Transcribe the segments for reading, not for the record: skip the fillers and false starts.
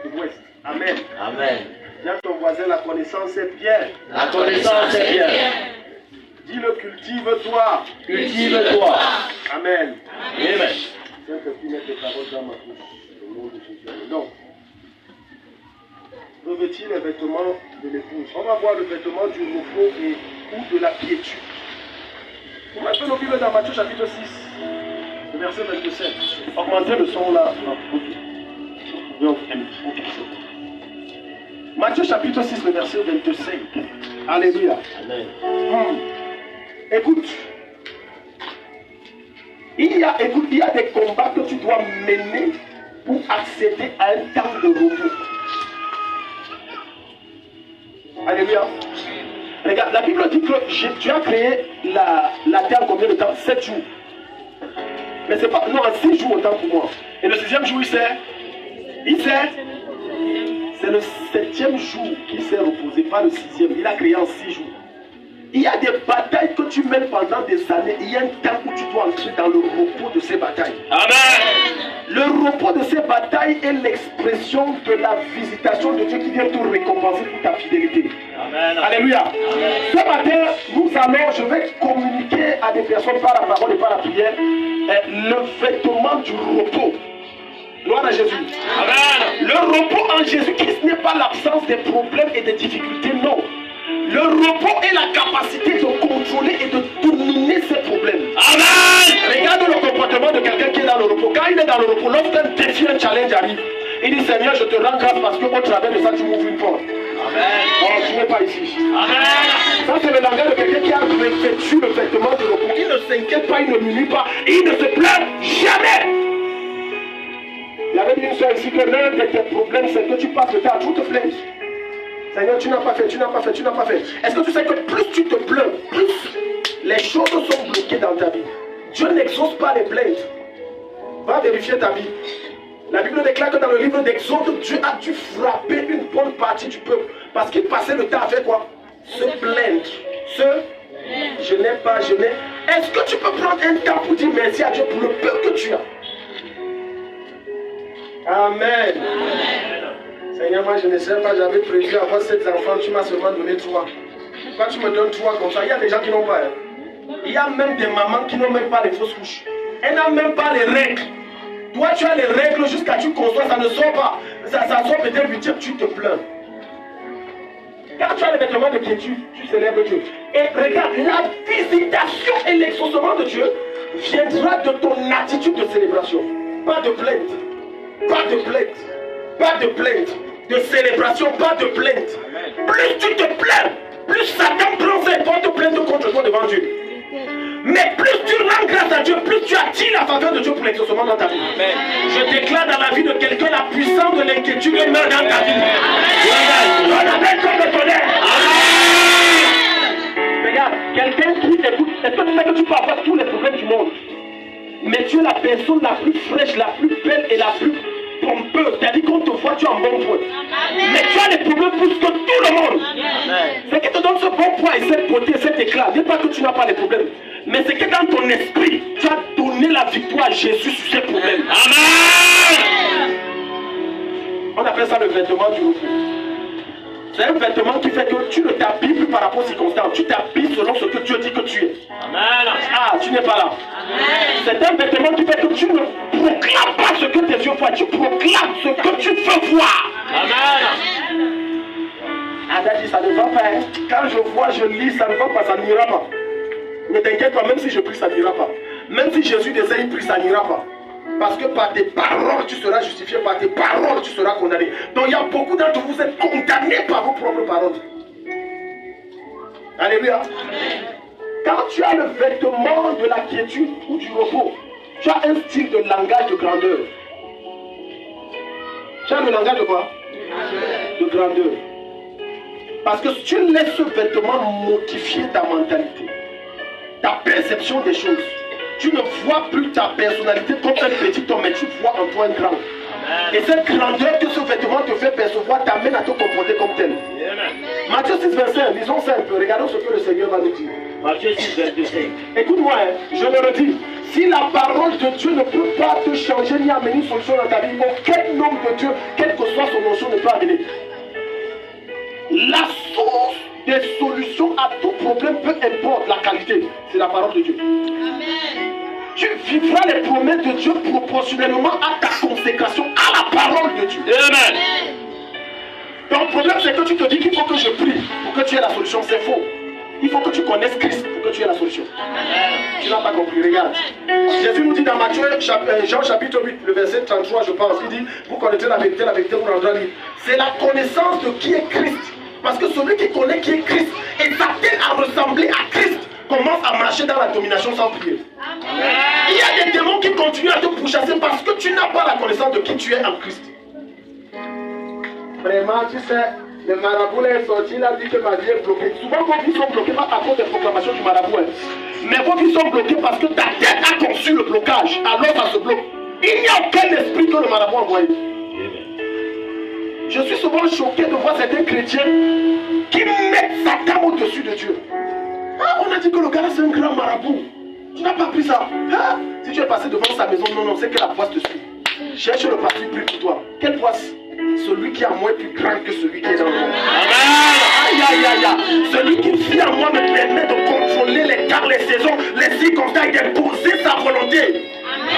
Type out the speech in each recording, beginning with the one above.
de l'Ouest. Amen. Amen. Dis à ton voisin, la connaissance est bien. La connaissance est bien. Dis-le, cultive-toi. Cultive-toi. Amen. Amen. Saint-Esprit, mets tes paroles dans ma bouche. Au nom de Jésus. Non. Revêtir les vêtements de l'épouse. On va voir le vêtement du repos ou de la quiétude. Vous m'avez fait nos Bibles dans Matthieu chapitre 6, le verset 27. Augmentez le son là. Non, ok. Matthieu chapitre 6, le verset 25. Alléluia. Amen. Écoute. Il y a des combats que tu dois mener pour accéder à un temps de repos. Alléluia. Regarde, la Bible dit que Dieu a créé la terre en combien de temps? 7 jours. Mais c'est pas. Non, en 6 jours autant pour moi. Et le 6e jour, il sert. C'est le 7e jour qu'il s'est reposé, pas le 6e. Il a créé en 6 jours. Il y a des batailles que tu mènes pendant des années. Il y a un temps où tu dois entrer dans le repos de ces batailles. Amen. Le repos de ces batailles est l'expression de la visitation de Dieu qui vient te récompenser pour ta fidélité. Amen. Alléluia. Amen. Ce matin, je vais communiquer à des personnes par la parole et par la prière le vêtement du repos. Gloire à Jésus. Amen. Le repos en Jésus-Christ n'est pas l'absence des problèmes et des difficultés, non. Le repos est la capacité de contrôler et de dominer ses problèmes. Amen. Regarde le comportement de quelqu'un qui est dans le repos. Quand il est dans le repos, lorsqu'un défi, un challenge arrive, il dit Seigneur, je te rends grâce parce qu'au travers de ça, tu m'ouvres une porte. Amen. Bon, tu n'es pas ici. Amen. Ça, c'est le langage de quelqu'un qui a revêtu le vêtement de repos. Il ne s'inquiète pas, il ne nuit pas, il ne se plaint jamais. Il y avait une soeur ici que l'un de tes problèmes, c'est que tu passes le temps à tout te plaindre. Seigneur, tu n'as pas fait, tu n'as pas fait, tu n'as pas fait. Est-ce que tu sais que plus tu te plains, plus les choses sont bloquées dans ta vie. Dieu n'exauce pas les plaintes. Va vérifier ta vie. La Bible déclare que dans le livre d'Exode, Dieu a dû frapper une bonne partie du peuple. Parce qu'il passait le temps à faire quoi? Se plaindre. Je n'ai pas, je n'ai. Est-ce que tu peux prendre un temps pour dire merci à Dieu pour le peu que tu as? Amen. Seigneur, moi je ne sais pas, j'avais prévu avoir 7 enfants, tu m'as seulement donné 3. Pourquoi tu me donnes 3 comme ça? Il y a des gens qui n'ont pas. Il y a même des mamans qui n'ont même pas les fausses couches. Elles n'ont même pas les règles. Toi tu as les règles jusqu'à tu conçois, ça ne sort pas. Ça sort peut-être 8e, tu te plains. Quand tu as les vêtements de quiétude, tu célèbres Dieu. Et regarde, la visitation et l'exaucement de Dieu viendra de ton attitude de célébration. Pas de plainte. Pas de plainte. Pas de plainte. De célébration, pas de plainte. Plus tu te plains, plus Satan prend ses portes plaintes contre toi devant Dieu. Mais plus tu rends grâce à Dieu, plus tu attires la faveur de Dieu pour l'exaucement dans ta vie. Amen. Je déclare dans la vie de quelqu'un la puissance de l'inquiétude meurt dans ta vie. On appelle comme le tonnerre. Regarde, quelqu'un qui écoute, est-ce que tu sais que tu peux avoir tous les problèmes du monde? Mais tu es la personne la plus fraîche, la plus belle et la plus pompeuse. C'est-à-dire qu'on te voit, tu es en bon point. Mais tu as les problèmes plus que tout le monde. Ce qui te donne ce bon point et cette beauté, cet éclat, n'est pas que tu n'as pas les problèmes. Mais c'est que dans ton esprit, tu as donné la victoire à Jésus sur ces problèmes. Amen. On appelle ça le vêtement du repos. C'est un vêtement qui fait que tu ne t'habilles plus par rapport aux circonstances. Tu t'habilles selon ce que Dieu dit que tu es. Amen. Ah, tu n'es pas là. C'est un vêtement qui fait que tu ne proclames pas ce que tes yeux voient. Tu proclames ce que tu veux voir. Amen. Ada dit, ça ne va pas. Hein. Quand je vois, je lis, ça ne va pas, ça n'ira pas. Ne t'inquiète pas, même si je prie, ça n'ira pas. Même si Jésus désire, il prie, ça n'ira pas. Parce que par tes paroles, tu seras justifié, par tes paroles, tu seras condamné. Donc il y a beaucoup d'entre vous, vous êtes condamnés par vos propres paroles. Alléluia. Quand tu as le vêtement de la quiétude ou du repos, tu as un style de langage de grandeur. Tu as le langage de quoi? De grandeur. Parce que si tu laisses ce vêtement modifier ta mentalité, ta perception des choses, tu ne vois plus ta personnalité comme un petit homme, mais tu vois en toi un grand. Amen. Et cette grandeur que ce vêtement te fait percevoir t'amène à te comporter comme tel. Amen. Matthieu 6, 25, lisons ça un peu, regardons ce que le Seigneur va nous dire. Matthieu 6, 25. Écoute-moi, je le redis. Si la parole de Dieu ne peut pas te changer ni amener une solution dans ta vie, aucun homme de Dieu, quelle que soit son notion, ne peut amener. La source des solutions à tout problème, peu importe la qualité, c'est la parole de Dieu. Amen. Tu vivras les promesses de Dieu proportionnellement à ta consécration, à la parole de Dieu. Amen. Ton problème, c'est que tu te dis qu'il faut que je prie pour que tu aies la solution. C'est faux. Il faut que tu connaisses Christ pour que tu aies la solution. Tu n'as pas compris, regarde. Jésus nous dit dans Matthieu, Jean chapitre 8, le verset 33, je pense, il dit, vous connaissez la vérité vous rendra libre. C'est la connaissance de qui est Christ. Parce que celui qui connaît qui est Christ et s'attelle à ressembler à Christ commence à marcher dans la domination sans prier. Il y a des démons qui continuent à te pourchasser parce que tu n'as pas la connaissance de qui tu es en Christ. Vraiment, tu sais, le marabout est sorti, il a dit que ma vie est bloquée. Souvent, vos vies sont bloquées pas à cause des proclamations du marabout. Mais vos vies sont bloquées parce que ta tête a conçu le blocage. Alors, ça se bloque. Il n'y a aucun esprit que le marabout a envoyé. Je suis souvent choqué de voir certains chrétiens qui mettent Satan au-dessus de Dieu. Ah, on a dit que le gars là c'est un grand marabout. Tu n'as pas pris ça. Ah, si tu es passé devant sa maison, non, c'est que la poisse te suit. Cherche le parti pris pour toi. Quelle poisse? Celui qui est en moi est plus grand que celui qui est dans le monde. Aïe, aïe, aïe, aïe. Celui qui vit en moi me permet de contrôler les quarts, les saisons, les circonstances et d'imposer sa volonté.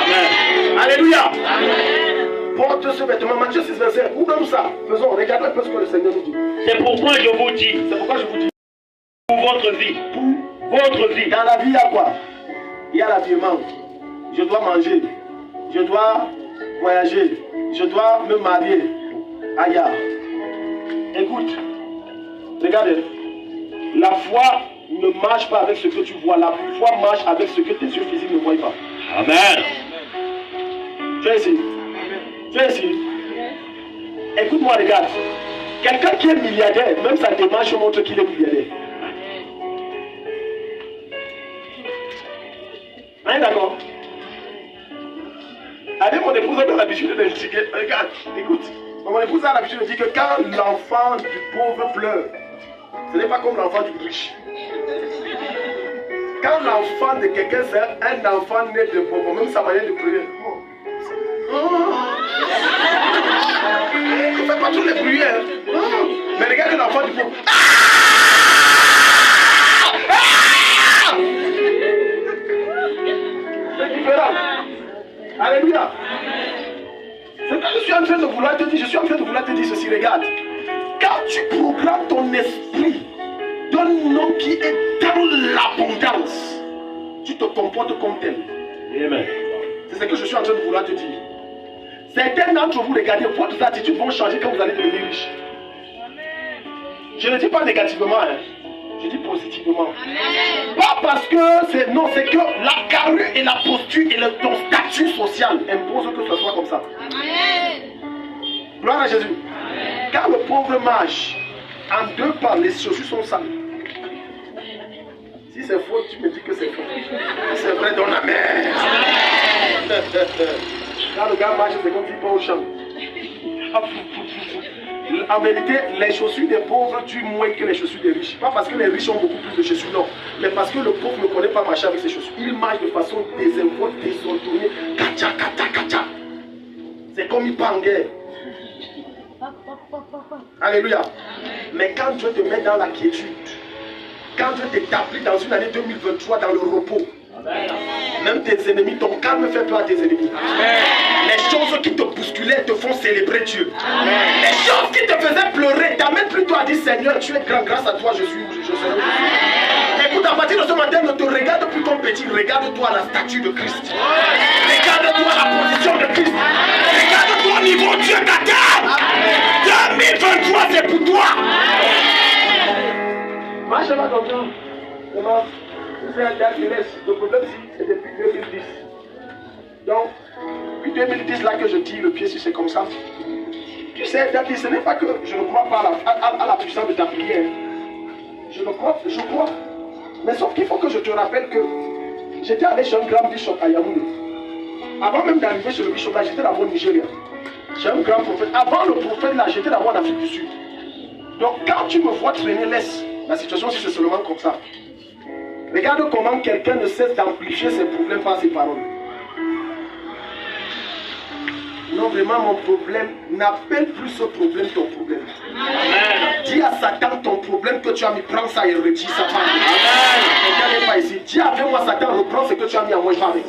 Amen. Alléluia. Amen. Porte ce vêtement. Matthieu 6, verset. Où donne ça? Faisons, regardons un peu ce que le Seigneur nous dit. C'est pourquoi je vous dis. C'est pourquoi je vous dis. Pour votre vie. Pour votre vie. Dans la vie, il y a quoi? Il y a l'habillement. Je dois manger. Je dois voyager. Je dois me marier. Aïe. Écoute. Regardez. La foi ne marche pas avec ce que tu vois. La foi marche avec ce que tes yeux physiques ne voient pas. Amen. Tu es ici. Tu es ici. Écoute-moi, regarde. Quelqu'un qui est milliardaire, même sa démarche montre qu'il est milliardaire. Hein, d'accord? Avec mon épouse, on a l'habitude de dire que, regarde, écoute, mon épouse a l'habitude de dire que quand l'enfant du pauvre pleure, ce n'est pas comme l'enfant du riche. Quand l'enfant de quelqu'un, c'est un enfant né de pauvre, même sa manière de pleurer. Il ne fait pas tous les bruits. Mais regarde l'enfant du pauvre. C'est différent. Alléluia. C'est ce que je suis en train de vouloir te dire. Je suis en train de vouloir te dire ceci. Regarde. Quand tu programmes ton esprit d'un homme qui est dans l'abondance, tu te comportes comme tel. Amen. C'est ce que je suis en train de vouloir te dire. Certains d'entre vous, regardez, vos attitudes vont changer quand vous allez devenir riche. Je ne dis pas négativement, hein. Je dis positivement. Amen. Pas parce que c'est... Non, c'est que la carrure et la posture et ton statut social imposent que ce soit comme ça. Amen. Gloire à Jésus. Amen. Quand le pauvre marche, en deux pas, les chaussures sont sales. Si c'est faux, tu me dis que c'est faux. Si c'est vrai, donne amen. Amen. Quand le gars marche, c'est comme s'il part au champ. En vérité, les chaussures des pauvres durent moins que les chaussures des riches. Pas parce que les riches ont beaucoup plus de chaussures, non. Mais parce que le pauvre ne connaît pas marcher avec ses chaussures. Il marche de façon désinvolte, désordonnée. Kacha, kacha, kacha. C'est comme il part en guerre. Alléluia. Mais quand Dieu te met dans la quiétude, quand Dieu t'établit dans une année 2023 dans le repos, même tes ennemis, ton calme fait peur à tes ennemis. Amen. Les choses qui te bousculaient te font célébrer Dieu. Amen. Les choses qui te faisaient pleurer t'amènent plutôt à dire Seigneur, tu es grand, grâce à toi je suis où je serai où je suis. Écoute, à partir de ce matin, ne te regarde plus comme petit, regarde-toi à la statue de Christ. Regarde-toi à la position de Christ. Regarde-toi au niveau Dieu t'attend. 2023 c'est pour toi. Marche là comme ça. C'est un date de l'Est. Le problème c'est depuis 2010. Donc, depuis 2010 là que je tire le pied si c'est comme ça. Tu sais, David, ce n'est pas que je ne crois pas à la puissance de ta prière. Je crois. Mais sauf qu'il faut que je te rappelle que j'étais allé chez un grand bishop à Yaoundé. Avant même d'arriver chez le bishop là, j'étais d'abord au Nigeria. J'ai un grand prophète. Avant le prophète là, j'étais d'abord en Afrique du Sud. Donc quand tu me vois traîner, laisse la situation si c'est seulement comme ça. Regarde comment quelqu'un ne cesse d'amplifier ses problèmes par ses paroles. Non, vraiment, mon problème, n'appelle plus ce problème ton problème. Amen. Dis à Satan ton problème que tu as mis, prends ça et retire ça. Amen. Regarde pas ici. Dis avec moi, Satan, reprends ce que tu as mis à moi, je vais avec.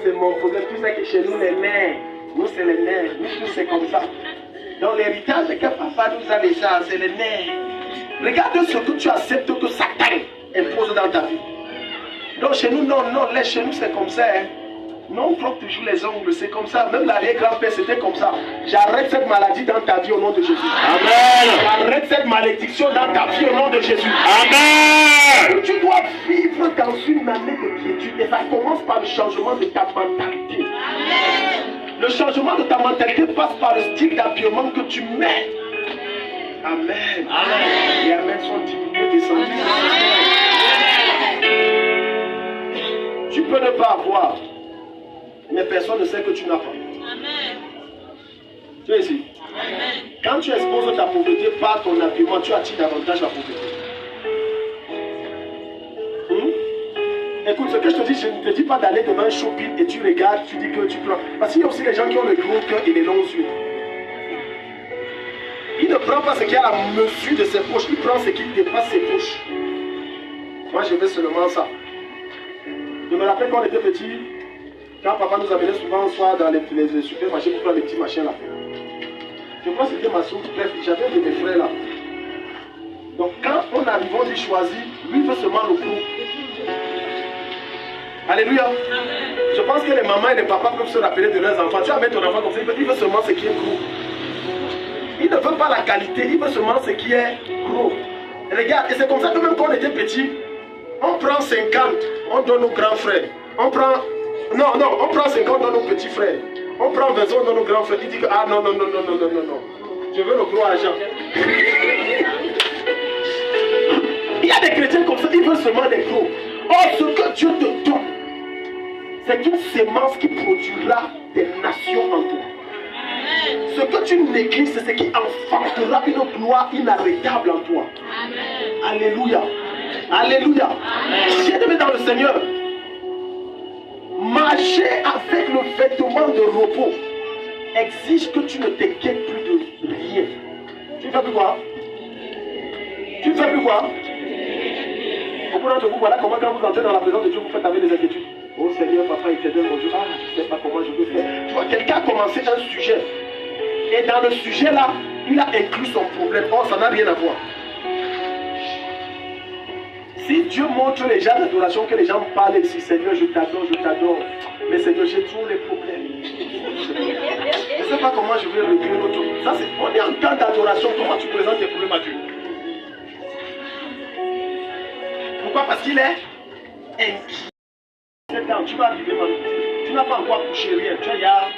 C'est mon problème. Tu sais que chez nous, les mères, nous, c'est les mères. Nous, tous, c'est comme ça. Dans l'héritage que papa nous a laissé, c'est les mères. Regarde ce que tu acceptes que Satan impose dans ta vie. Donc, chez nous, non, chez nous, c'est comme ça. Hein. Non, on croque toujours les ongles, c'est comme ça. Même l'arrière-grand-père, c'était comme ça. J'arrête cette maladie dans ta vie au nom de Jésus. Amen. J'arrête cette malédiction dans ta vie au nom de Jésus. Amen. Tu dois vivre dans une année de quiétude. Et ça commence par le changement de ta mentalité. Amen. Le changement de ta mentalité passe par le style d'habillement que tu mets. Amen. Amen. Les amens sont diminués, descendus. Tu peux ne pas avoir, mais personne ne sait que tu n'as pas. Amen. Tu es ici. Amen. Quand tu exposes ta pauvreté par ton habillement, tu attires davantage la pauvreté. Écoute, ce que je te dis, je ne te dis pas d'aller devant un shopping et tu regardes, tu dis que tu prends. Parce qu'il y a aussi les gens qui ont le gros cœur et les longs yeux. Il ne prend pas ce qui est à la mesure de ses poches, il prend ce qui dépasse ses poches. Moi, je fais seulement ça. Je me rappelle quand on était petit, quand papa nous amenait souvent le soir dans les supermarchés pour prendre les petits machins là. Je crois que c'était ma soeur, bref, j'avais un de mes frères là. Donc quand on arrive, on dit choisir, lui il veut seulement le gros. Alléluia. Je pense que les mamans et les papas peuvent se rappeler de leurs enfants. Tu vas mettre ton enfant comme ça, il veut seulement ce qui est gros. Il ne veut pas la qualité, il veut seulement ce qui est gros. Et regarde, et c'est comme ça que même quand on était petit, on prend 50, on donne aux grands frères. On prend... Non, on prend 50, on donne aux petits frères. On prend 20, on donne aux grands frères. Il dit que, ah non. Je veux le gros argent. Il y a des chrétiens comme ça, ils veulent seulement des gros. Or, ce que Dieu te donne, c'est une sémence qui produira des nations en toi. Ce que tu négliges, c'est ce qui enfantera une gloire inarrêtable en toi. Amen. Alléluia. Alléluia. Bien-aimé dans le Seigneur, marcher avec le vêtement de repos exige que tu ne t'inquiètes plus de rien. Tu ne fais plus quoi? Tu ne fais plus quoi? Beaucoup d'entre vous, voilà comment quand vous entrez dans la présence de Dieu, vous faites avec des inquiétudes. Oh Seigneur, papa, éternel, mon Dieu, je ne sais pas comment je peux faire. Tu vois, quelqu'un a commencé un sujet. Et dans le sujet là, il a inclus son problème. Or, ça n'a rien à voir. Si Dieu montre les gens d'adoration, que les gens parlent ici, Seigneur, je t'adore. Mais Seigneur, j'ai tous les problèmes. Je ne sais pas comment je vais régler l'autre. Ça, c'est, on est en temps d'adoration. Comment tu présentes tes problèmes à Dieu? Pourquoi? Parce qu'il est inquiet. Tu vas arriver maintenant. Tu n'as pas encore couché rien. Tu as...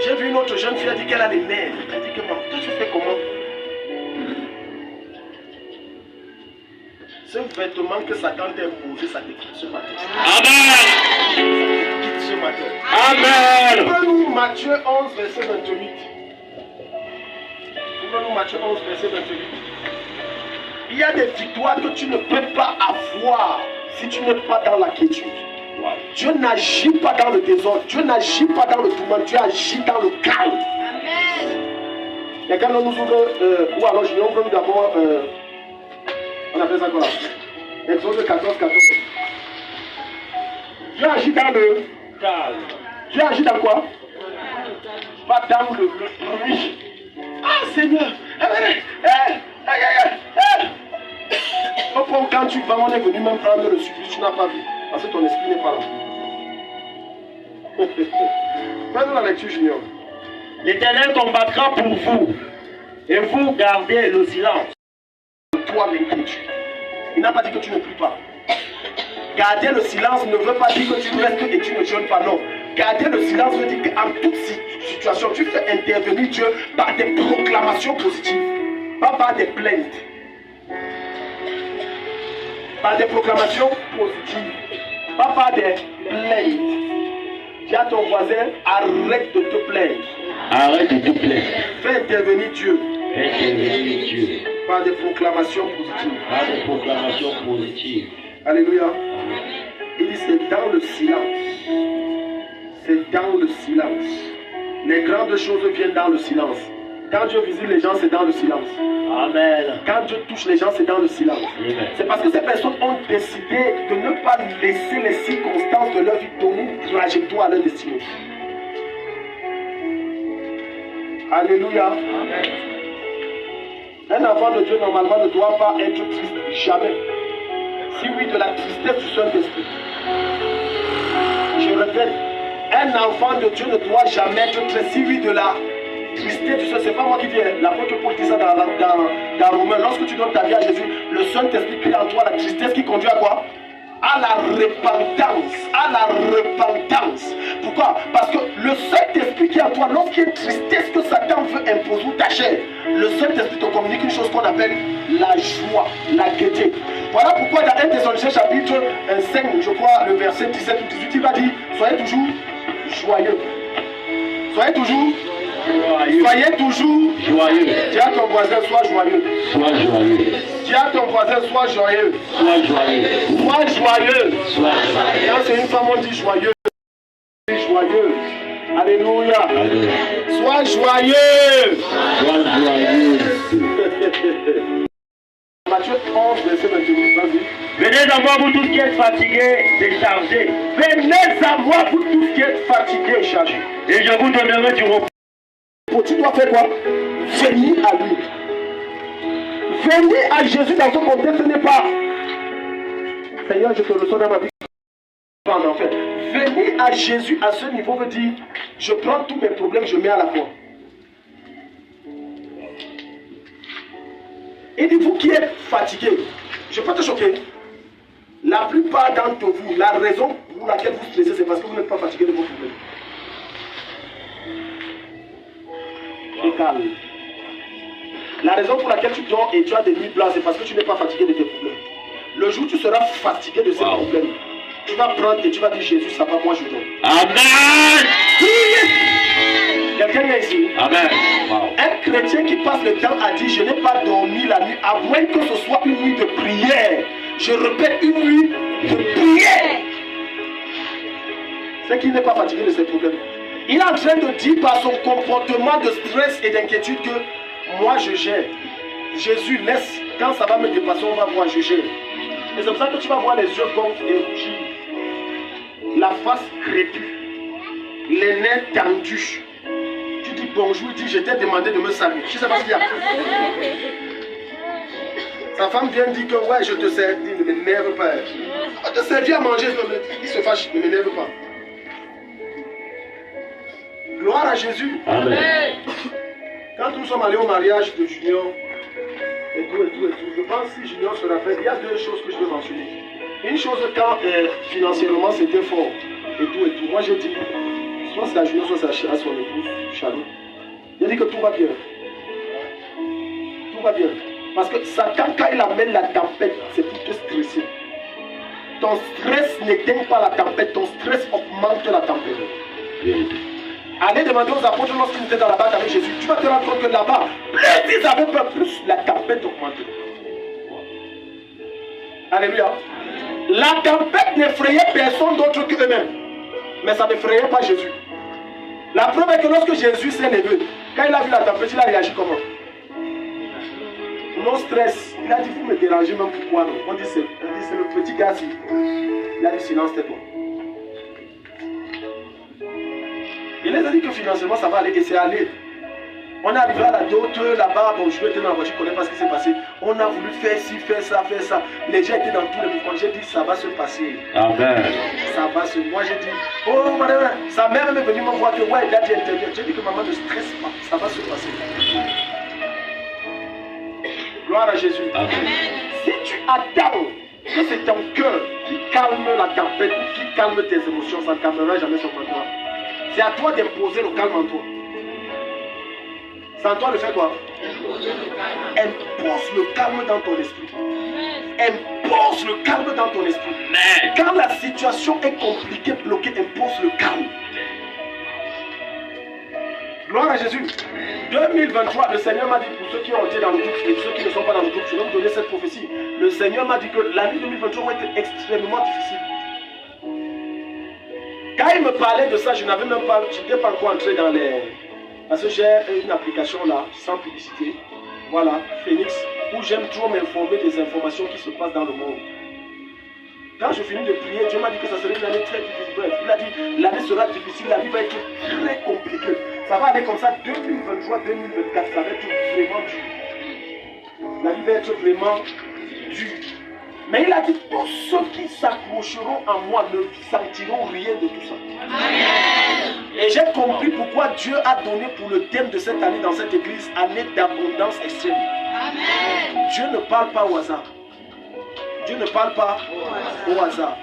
J'ai vu une autre jeune fille, elle dit qu'elle a les nerfs. Elle dit que maman, toi tu fais comment? Ce vêtement que Satan t'a imposé, ça te quitte ce matin. Amen. Ça te quitte ce matin. Amen. Ouvre-nous Matthieu 11, verset 28. Ouvre-nous Matthieu 11, verset 28. Il y a des victoires que tu ne peux pas avoir si tu n'es pas dans la quiétude. Dieu n'agit pas dans le désordre, Dieu n'agit pas dans le tourment, Dieu agit dans le calme. Amen. Et quand on nous ouvre, ou alors je ouvre d'abord, on appelle ça quoi là? Exode 14. Dieu agit dans le calme. Dieu agit dans quoi? Pas dans le bruit. Ah Seigneur! Quand tu vas, on est venu même prendre le supplice, tu n'as pas vu. Parce que ton esprit n'est pas là. Fais-nous la lecture, Junior. L'Éternel combattra pour vous, et vous gardez le silence. Toi, l'inquiétude. Il n'a pas dit que tu ne pries pas. Garder le silence ne veut pas dire que tu restes et tu ne jeûnes pas, non. Garder le silence veut dire qu'en toute situation, tu fais intervenir Dieu par des proclamations positives, pas par des plaintes. Par des proclamations positives, pas par des plaintes. Dis à ton voisin, arrête de te plaindre. Arrête de te plaindre. Fais intervenir Dieu. Fais intervenir Dieu. Par des proclamations positives. Par des proclamations positives. Alléluia. Il dit, c'est dans le silence. C'est dans le silence. Les grandes choses viennent dans le silence. Quand Dieu visite les gens, c'est dans le silence. Amen. Quand Dieu touche les gens, c'est dans le silence. Amen. C'est parce que ces personnes ont décidé de ne pas laisser les circonstances de leur vie donner une trajectoire à leur destinée. Alléluia. Amen. Un enfant de Dieu, normalement, ne doit pas être triste. Jamais. Si oui, de la tristesse du Saint-Esprit. Je répète, un enfant de Dieu ne doit jamais être triste. Si oui, de la tristesse du Saint-Esprit. C'est pas moi qui dis, l'apôtre Paul dit ça dans Romains. Lorsque tu donnes ta vie à Jésus, le Saint-Esprit crée en toi la tristesse qui conduit à quoi? À la repentance. À la repentance. Pourquoi? Parce que le Saint-Esprit qui est en toi, lorsqu'il y a une tristesse que Satan veut imposer ou ta chair, le Saint-Esprit te communique une chose qu'on appelle la joie, la gaieté. Voilà pourquoi dans 1 Thessaloniciens chapitre 5, je crois, le verset 17 ou 18, il va dire, soyez toujours joyeux. Soyez toujours joyeux. Soyez toujours joyeux. Dis à ton voisin, sois joyeux. Sois joyeux. Dis à ton voisin, sois joyeux. Sois joyeux. Sois joyeux. Sois joyeux. Quand c'est une femme, on dit joyeux. Joyeux. Alléluia. Alléluia. Sois joyeux. Sois joyeux. Matthieu 11, verset 28, vas-y. Venez à moi, vous tous qui êtes fatigués, déchargés. Venez à moi, vous tous qui êtes fatigués et chargés. Et je vous donnerai du repos. Tu dois faire quoi? Venir à lui. Venir à Jésus dans son contexte, ce n'est pas Seigneur, je te reçois dans ma vie. Pas en enfer. Venir à Jésus à ce niveau veut dire je prends tous mes problèmes, je mets à la croix. Il dit, vous qui êtes fatigués, je peux te choquer. La plupart d'entre vous, la raison pour laquelle vous stressez, c'est parce que vous n'êtes pas fatigué de vos problèmes. Et calme. La raison pour laquelle tu dors et tu as des nuits blanches, c'est parce que tu n'es pas fatigué de tes problèmes. Le jour où tu seras fatigué de ces problèmes, tu vas prendre et tu vas dire, Jésus, ça va, moi je dors. Amen. Quelqu'un est ici. Amen. Un chrétien qui passe le temps à dire, je n'ai pas dormi la nuit, à moins que ce soit une nuit de prière. Je répète, une nuit de prière. C'est qu'il n'est pas fatigué de ses problèmes. Il est en train de dire par son comportement de stress et d'inquiétude que moi je gère. Jésus laisse, quand ça va me dépasser, on va voir, je gère. Et c'est pour ça que tu vas voir les yeux gonflés et rougis, la face crépue, les nerfs tendus. Tu dis bonjour, il dit je t'ai demandé de me saluer. Je ne sais pas ce qu'il y a. Sa femme vient dire que ouais, je te sers, il ne m'énerve pas. On te servi à manger, il se fâche, ne m'énerve pas. Gloire à Jésus. Amen. Quand nous sommes allés au mariage de Junior, et tout, je pense que si Junior se rappelle, il y a deux choses que je veux mentionner. Une chose, quand financièrement c'était fort, et tout. Moi j'ai dit, soit c'est à Junior, soit c'est à son épouse, Charlotte. Il a dit que tout va bien. Tout va bien. Parce que Satan, quand il amène la tempête, c'est pour te stresser. Ton stress n'éteint pas la tempête, ton stress augmente la tempête. Allez demander aux apôtres lorsqu'ils étaient dans la barque avec Jésus. Tu vas te rendre compte que là-bas, plus ils avaient peur, plus la tempête augmentait. Alléluia. La tempête n'effrayait personne d'autre qu'eux-mêmes. Mais ça n'effrayait pas Jésus. La preuve est que lorsque Jésus s'est levé, quand il a vu la tempête, il a réagi comment? Non stress. Il a dit, vous me dérangez même pourquoi non? On dit, c'est le petit gars ici. Il a dit, silence, tais-toi. Il les a dit que financièrement ça va aller et c'est allé. On est arrivé à la hauteur là-bas, bon je vais être dans la voiture, je ne connais pas ce qui s'est passé. On a voulu faire ci, faire ça, faire ça. Les gens étaient dans tous les mouvements. J'ai dit ça va se passer. Amen. Ça va se. Moi j'ai dit, oh madame, sa mère est venue me voir que ouais, il a dit intervient. J'ai dit que maman ne stresse pas, ça va se passer. Gloire à Jésus. Amen. Si tu attends que c'est ton cœur qui calme la tempête ou qui calme tes émotions, ça ne calmera jamais son contrôle. C'est à toi d'imposer le calme en toi. C'est à toi de faire quoi? Impose le calme dans ton esprit. Impose le calme dans ton esprit. Quand la situation est compliquée, bloquée, impose le calme. Gloire à Jésus. 2023, le Seigneur m'a dit, pour ceux qui ont été dans le groupe et ceux qui ne sont pas dans le groupe, je vais vous donner cette prophétie. Le Seigneur m'a dit que l'année 2023 va être extrêmement difficile. Quand il me parlait de ça, je n'avais même pas, je n'étais pas encore entré dans les... Parce que j'ai une application là, sans publicité, voilà, Phoenix, où j'aime trop m'informer des informations qui se passent dans le monde. Quand je finis de prier, Dieu m'a dit que ça serait une année très difficile. Bref, il a dit, l'année sera difficile, la vie va être très compliquée. Ça va aller comme ça, 2023, 2024, ça va être vraiment dur. La vie va être vraiment dure. Mais il a dit, tous ceux qui s'accrocheront à moi ne sentiront rien de tout ça. Amen. Et j'ai compris pourquoi Dieu a donné pour le thème de cette année dans cette église, année d'abondance extrême. Amen. Dieu ne parle pas au hasard. Dieu ne parle pas au hasard.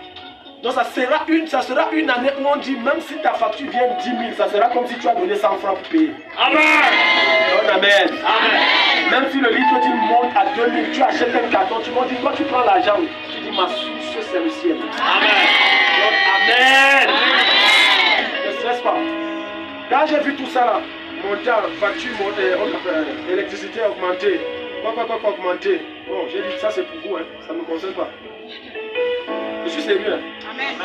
Donc ça sera une année où on dit, même si ta facture vient 10 000, ça sera comme si tu as donné 100 francs pour payer. Amen. Amen. Amen. Même si le litre dit monte à 2000, tu achètes un carton, tu m'as dit, quand tu prends l'argent, tu dis, ma source c'est le ciel. Amen. Donc, amen. Ne stresse pas. Quand j'ai vu tout ça là, mon temps, facture, électricité augmentée, quoi augmenté. Bon, j'ai dit, ça c'est pour vous, hein. Ça ne me concerne pas. Je suis sérieux. Amen.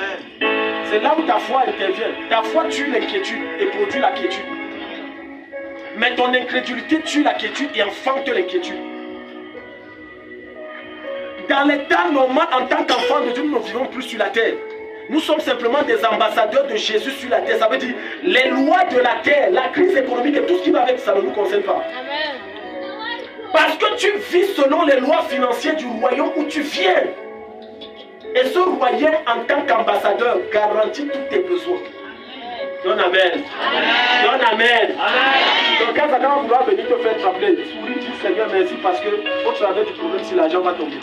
C'est là où ta foi intervient. Ta foi tue l'inquiétude et produit la quiétude. Mais ton incrédulité tue la quiétude et enfante l'inquiétude. Dans l'état normal, en tant qu'enfant de Dieu, nous ne vivons plus sur la terre. Nous sommes simplement des ambassadeurs de Jésus sur la terre. Ça veut dire, les lois de la terre, la crise économique et tout ce qui va avec ça ne nous concerne pas. Amen. Parce que tu vis selon les lois financières du royaume où tu viens. Et ce royaume, en tant qu'ambassadeur, garantit tous tes besoins. Donne amen. Donne amen. Donc quand Satan va vouloir venir te faire trembler, souris, dis Seigneur merci parce que au travers du problème, si l'argent va tomber.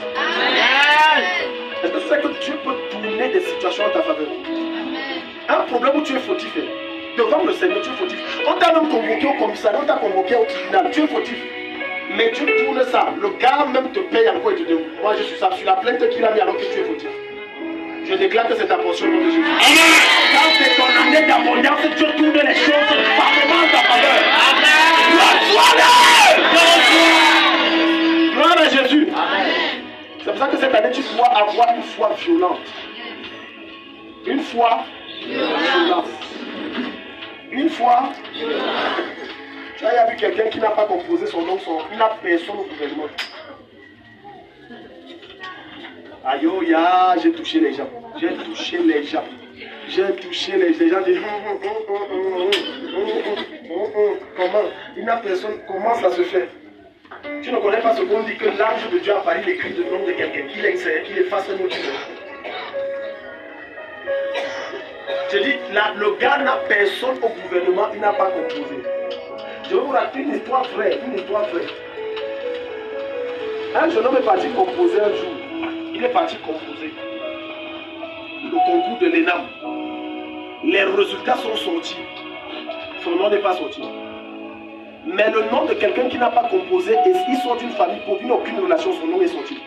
Est-ce que tu sais que Dieu peut tourner des situations en ta faveur? Un problème où tu es fautif, devant le Seigneur, tu es fautif. On t'a même convoqué au commissariat, on t'a convoqué au tribunal, tu es fautif. Mais tu tournes ça, le gars même te paye encore et te dit, moi je suis ça, sur la plainte qu'il a mis alors que tu es fautif. Je déclare que c'est ta portion au nom de Jésus. Quand c'est ton année d'abondance, Dieu tourne les choses parfaitement en ta faveur. Amen. Gloire à Jésus. C'est pour ça que cette année, tu dois avoir une foi violente. Une foi violente. Une foi violente. Tu as vu quelqu'un qui n'a pas composé son nom, il n'a personne au gouvernement. Aïe, j'ai touché les gens. J'ai touché les gens. J'ai touché les gens. Disent, comment? Il n'a personne. Comment ça se fait? Tu ne connais pas ce qu'on dit que l'ange de Dieu a parlé l'écrit de nom de quelqu'un. Qu'il efface un autre. Je dis, le gars n'a personne au gouvernement, il n'a pas composé. Je vais vous raconter une histoire vraie. Un jeune homme est parti composer un jour. Il est parti composer le concours de l'ENAM. Les résultats sont sortis. Son nom n'est pas sorti. Mais le nom de quelqu'un qui n'a pas composé, et il sort d'une famille pauvre, il n'a aucune relation, son nom est sorti.